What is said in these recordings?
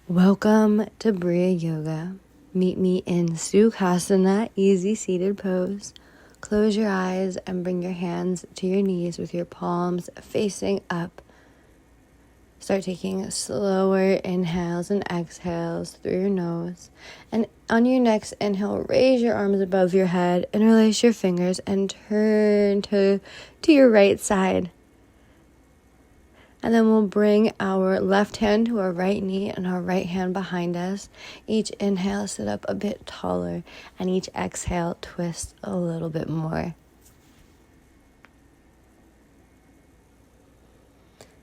Welcome to Bria Yoga. Meet me in Sukhasana, easy seated pose. Close your eyes and bring your hands to your knees with your palms facing up. Start taking slower inhales and exhales through your nose. And on your next inhale, raise your arms above your head, interlace your fingers, and turn to your right side. And then we'll bring our left hand to our right knee and our right hand behind us. Each inhale, sit up a bit taller, and each exhale, twist a little bit more.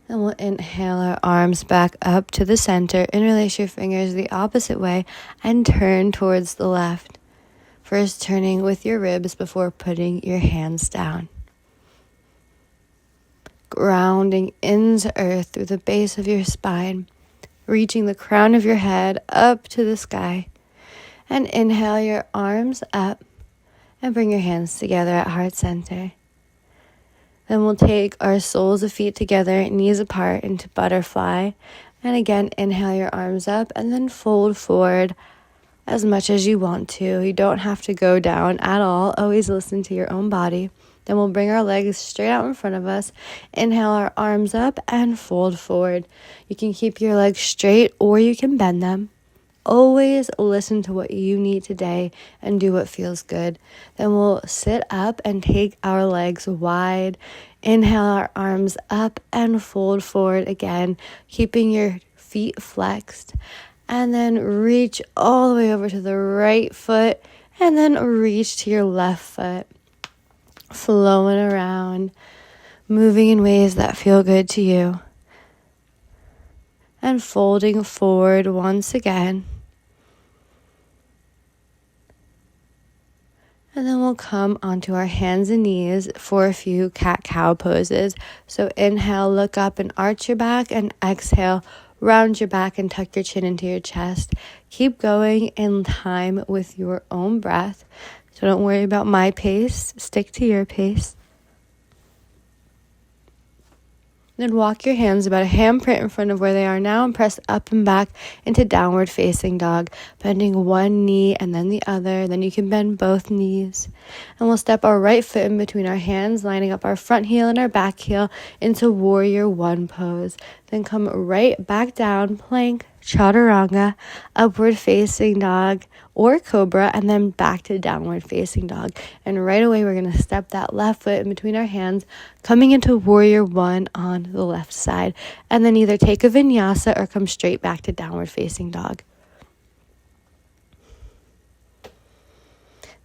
And we'll inhale our arms back up to the center, interlace your fingers the opposite way, and turn towards the left. First turning with your ribs before putting your hands down. Grounding into earth through the base of your spine, reaching the crown of your head up to the sky. And inhale your arms up and bring your hands together at heart center. Then we'll take our soles of feet together, knees apart into butterfly. And again, inhale your arms up and then fold forward as much as you want to. You don't have to go down at all. Always listen to your own body. Then we'll bring our legs straight out in front of us. Inhale our arms up and fold forward. You can keep your legs straight or you can bend them. Always listen to what you need today and do what feels good. Then we'll sit up and take our legs wide. Inhale our arms up and fold forward again, keeping your feet flexed. And then reach all the way over to the right foot and then reach to your left foot. Flowing around, moving in ways that feel good to you. And folding forward once again. And then we'll come onto our hands and knees for a few cat-cow poses. So inhale, look up and arch your back, and exhale, round your back and tuck your chin into your chest. Keep going in time with your own breath. So don't worry about my pace, stick to your pace. Then walk your hands about a handprint in front of where they are now and press up and back into downward facing dog, bending one knee and then the other. Then you can bend both knees. And we'll step our right foot in between our hands, lining up our front heel and our back heel into warrior one pose. Then come right back down, plank, chaturanga, upward facing dog, or cobra, and then back to downward facing dog. And right away, we're going to step that left foot in between our hands, coming into warrior one on the left side. And then either take a vinyasa or come straight back to downward facing dog.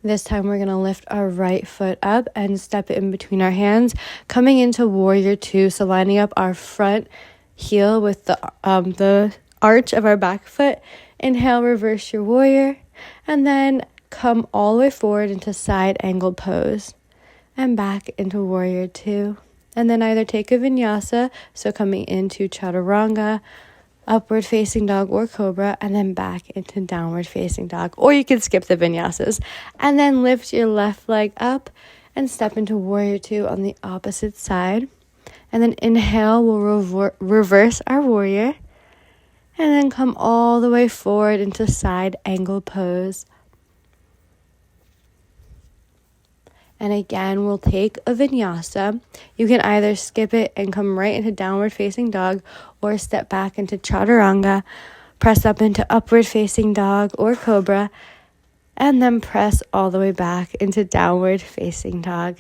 This time, we're going to lift our right foot up and step it in between our hands, coming into warrior two. So lining up our front heel with the arch of our back foot. Inhale, reverse your warrior, and then come all the way forward into side angle pose and back into warrior two. And then either take a vinyasa, so coming into chaturanga, upward facing dog or cobra, and then back into downward facing dog. Or you can skip the vinyasas and then lift your left leg up and step into warrior two on the opposite side. And then inhale, we'll reverse our warrior. And then come all the way forward into side angle pose. And again, we'll take a vinyasa. You can either skip it and come right into downward facing dog or step back into chaturanga, press up into upward facing dog or cobra, and then press all the way back into downward facing dog.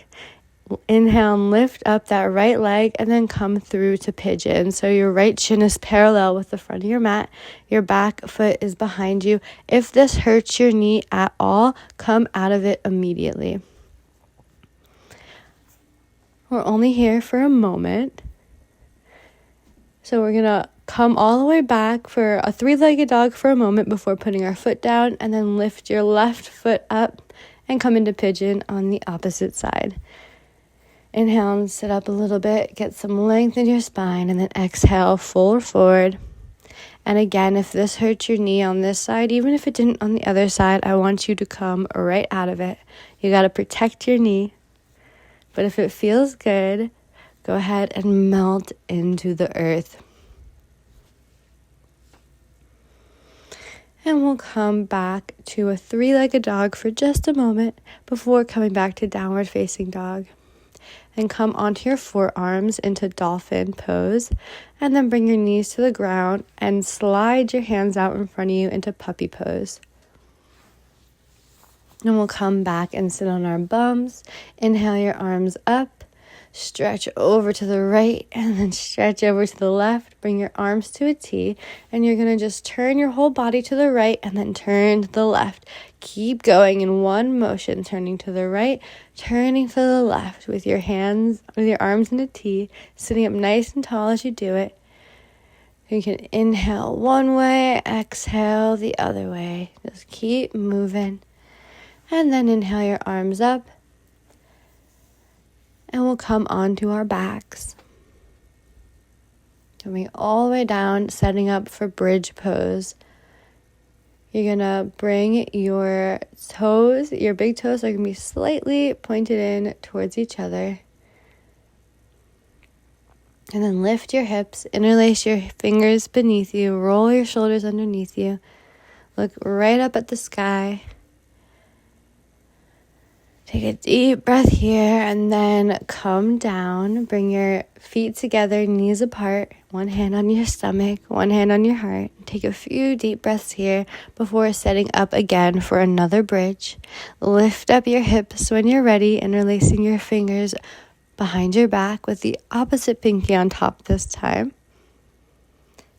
Inhale and lift up that right leg and then come through to pigeon. So your right shin is parallel with the front of your mat. Your back foot is behind you. If this hurts your knee at all, come out of it immediately. We're only here for a moment. So we're going to come all the way back for a three-legged dog for a moment before putting our foot down, and then lift your left foot up and come into pigeon on the opposite side. Inhale and sit up a little bit, get some length in your spine, and then exhale, fold forward. And again, if this hurts your knee on this side, even if it didn't on the other side, I want you to come right out of it. You got to protect your knee. But if it feels good, go ahead and melt into the earth. And we'll come back to a 3-legged dog for just a moment before coming back to downward facing dog. And come onto your forearms into dolphin pose, and then bring your knees to the ground and slide your hands out in front of you into puppy pose. And we'll come back and sit on our bums. Inhale your arms up, stretch over to the right, and then stretch over to the left. Bring your arms to a T, and you're going to just turn your whole body to the right and then turn to the left. Keep going in one motion, turning to the right, turning to the left with your arms in a T, sitting up nice and tall as you do it. You can inhale one way, exhale the other way. Just keep moving. And then inhale your arms up, and we'll come onto our backs. Coming all the way down, setting up for bridge pose. You're going to bring your toes, your big toes are going to be slightly pointed in towards each other. And then lift your hips, interlace your fingers beneath you, roll your shoulders underneath you. Look right up at the sky. Take a deep breath here and then come down. Bring your feet together, knees apart, one hand on your stomach, one hand on your heart. Take a few deep breaths here before setting up again for another bridge. Lift up your hips when you're ready, interlacing your fingers behind your back with the opposite pinky on top this time.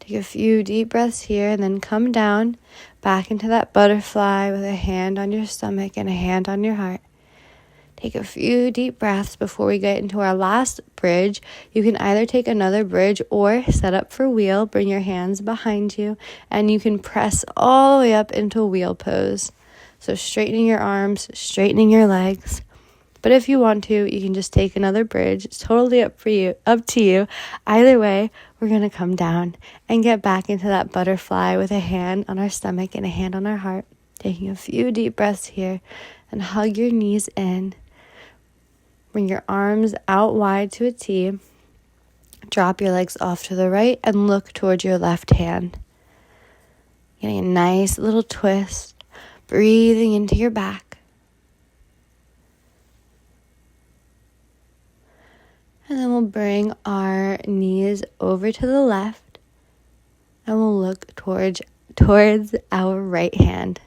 Take a few deep breaths here and then come down back into that butterfly with a hand on your stomach and a hand on your heart. Take a few deep breaths before we get into our last bridge. You can either take another bridge or set up for wheel. Bring your hands behind you, and you can press all the way up into wheel pose. So straightening your arms, straightening your legs. But if you want to, you can just take another bridge. It's totally up to you. Either way, we're going to come down and get back into that butterfly with a hand on our stomach and a hand on our heart. Taking a few deep breaths here, and hug your knees in. Bring your arms out wide to a T. Drop your legs off to the right and look towards your left hand. Getting a nice little twist. Breathing into your back. And then we'll bring our knees over to the left. And we'll look towards our right hand.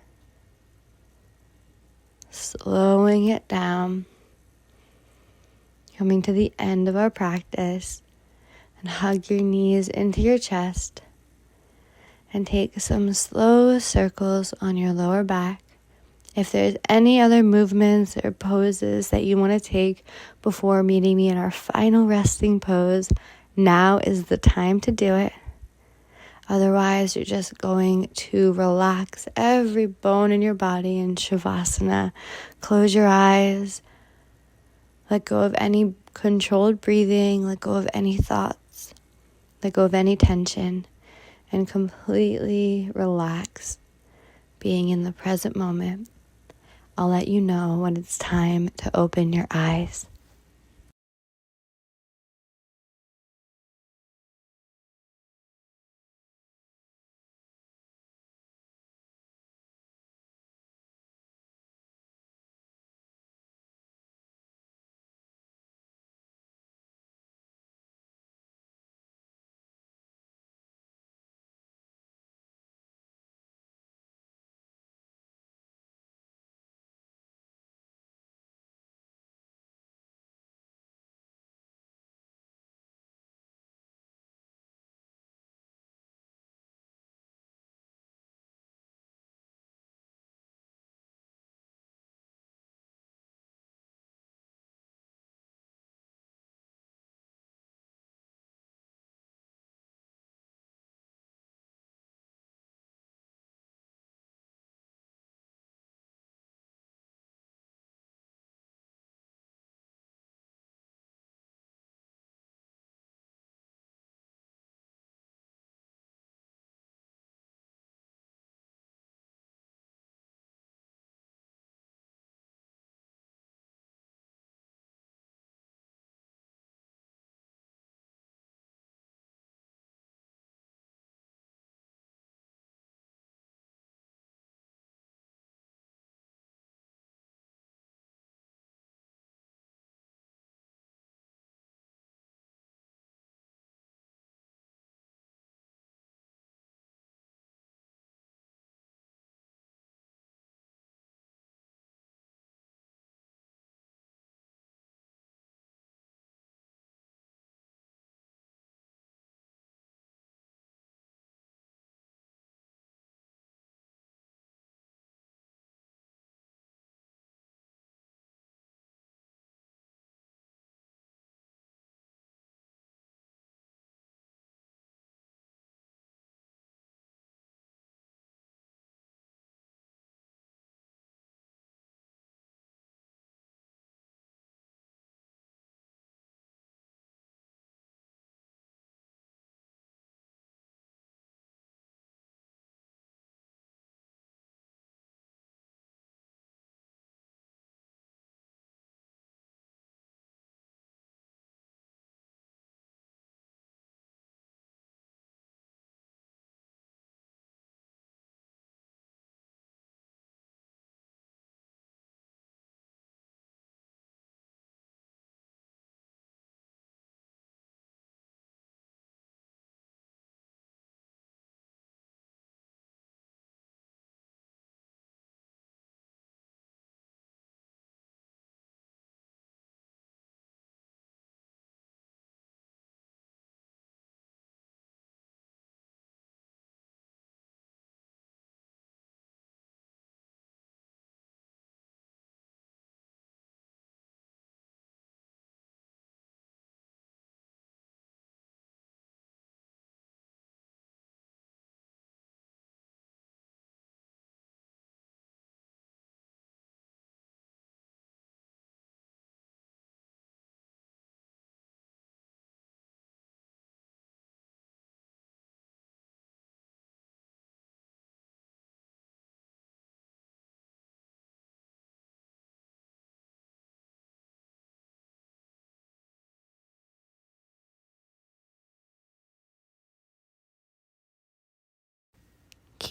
Slowing it down. Coming to the end of our practice, and hug your knees into your chest and take some slow circles on your lower back. If there's any other movements or poses that you want to take before meeting me in our final resting pose, now is the time to do it. Otherwise, you're just going to relax every bone in your body in Shavasana. Close your eyes. Let go of any controlled breathing, let go of any thoughts, let go of any tension, and completely relax, being in the present moment. I'll let you know when it's time to open your eyes.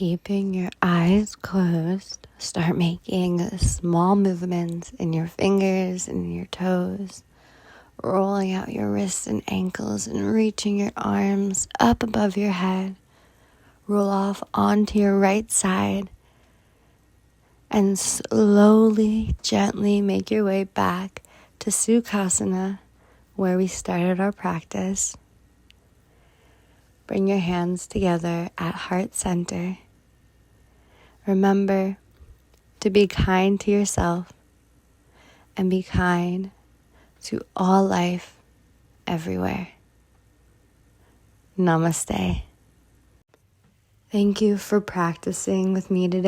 Keeping your eyes closed, start making small movements in your fingers and your toes, rolling out your wrists and ankles and reaching your arms up above your head. Roll off onto your right side and slowly, gently make your way back to Sukhasana, where we started our practice. Bring your hands together at heart center. Remember to be kind to yourself and be kind to all life everywhere. Namaste. Thank you for practicing with me today.